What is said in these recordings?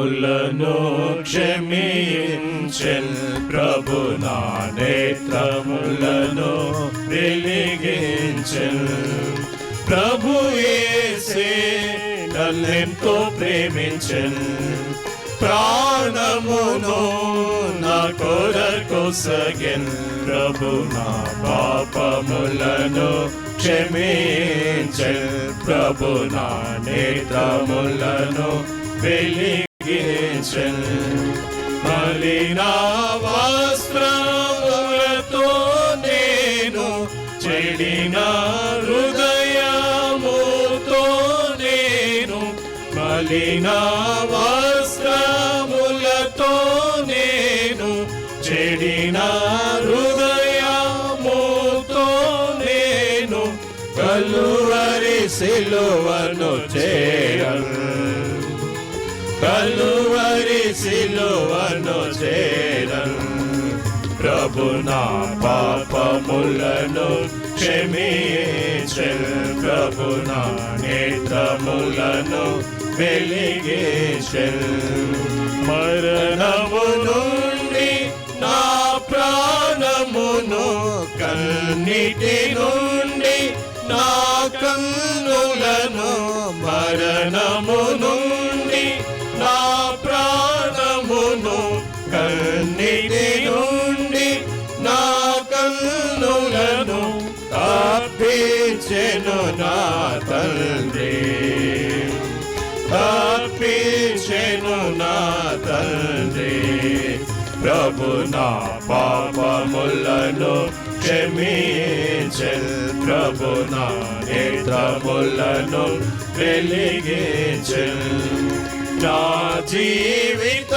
పాపములను క్షమించెన్ ప్రభు నా నేత్రములను వెలిగించెన్ ప్రభు యేసే నన్నెంతో ప్రేమించెన్ ప్రాణమును నా కొరకు సగెన్ ప్రభు నా పాపములను క్షమించెన్ ప్రభు నా నేత్రములను వెలిగించెన్ మలిన వస్త్రములతో నేను చెడిన హృదయముతో నేను మలిన వస్త్రములతో నేను చెడిన హృదయముతో నేను కలువరి సిలువను చేరను కలువరి సిలువను చేరను ప్రభు నా పాపములను క్షమించెన్ ప్రభు నా నేత్రములను వెలిగించెన్ మరణము నుండి నా ప్రాణమును కన్నిటి నుండి నా కన్నులను మరణము నుండి నా ప్రాణమును కన్నిటి నుండి నా కన్నులను తప్పించెను నా తండ్రి తప్పించెను నా తండ్రి ప్రభు నా పాపములను క్షమించెన్ ప్రభు నా నేత్రములను వెలిగించెన్ నా జీవిత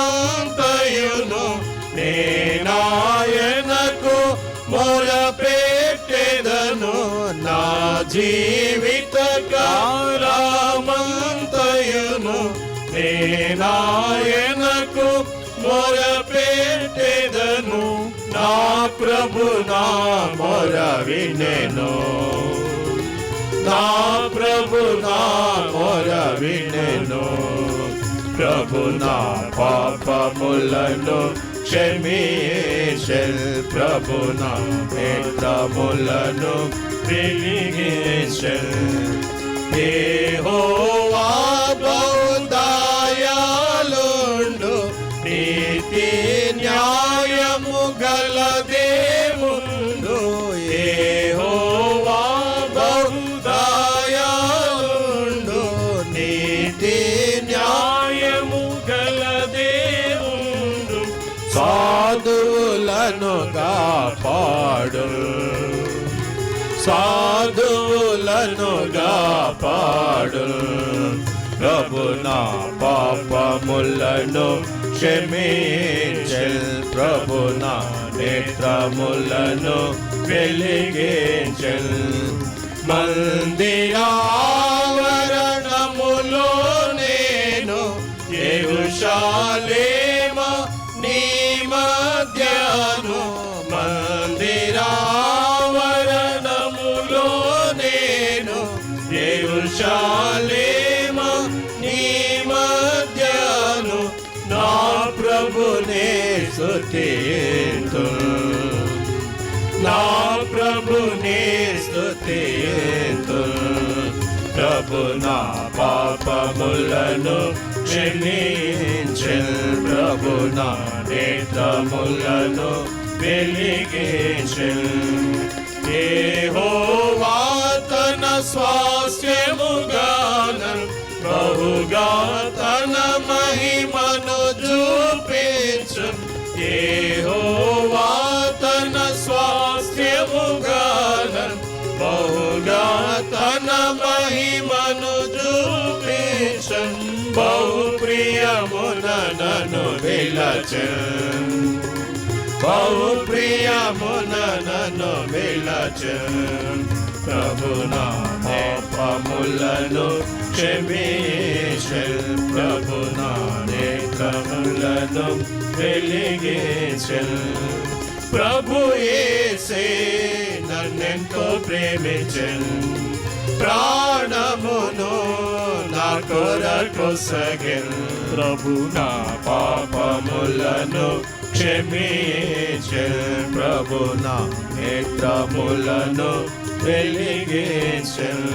కాలమంతయును నేనాయనకు మొరపెట్టెదను నా జీవిత కాలమంతయును నేనాయనకు మొరపెట్టెదను నా ప్రభు నా మొర వినెను నా ప్రభు నా మొర వినెను ప్రభు నా పాపములను క్షమించెన్ ప్రభు నా నేత్రములను వెలిగించెన్ యెహోవా బహుదయాళుండు నీతి న్యాయము గల దేవుండు యెహోవా బహుదయాళుండు నీతి న్యాయము గల దేవుండు సాధువులను కాపాడు సాధువులను కాపాడు ప్రభు నా పాపములను క్షమించెన్ ప్రభు నా నేత్రములను వెలిగించెన్ మందిరావరణములో నేను యెరూషలేము నీ మధ్యను మందిరావరణములో నేను యెరూషలేము నీ మధ్యను నా ప్రభునే స్తుతింతును నా ప్రభునే స్తుతింతును ప్రభు నా పాపములను క్షమించెన్ ప్రభు నా నేత్రములను వెలిగించెన్ యెహోవా తన స్వాస్థ్యముగాను బహుగా తన మహిమను చూపించు యెహోవా తన స్వాస్థ్యముగాను బహుగా తన మహిమను చూపించు బహు ప్రియమున నన్ను విలచెన్ బహు ప్రియమున నన్ను విలచెన్ ప్రభు నా పాపములను క్షమించెన్ ప్రభు నా నేత్రములను వెలిగించెన్ ప్రభు యేసే నన్నెంతో ప్రేమించెన్ ప్రాణమును నా కొరకు సగెన్ ప్రభు నా పాపములను క్షమించెన్ ప్రభు నా నేత్రములను వెలిగించెన్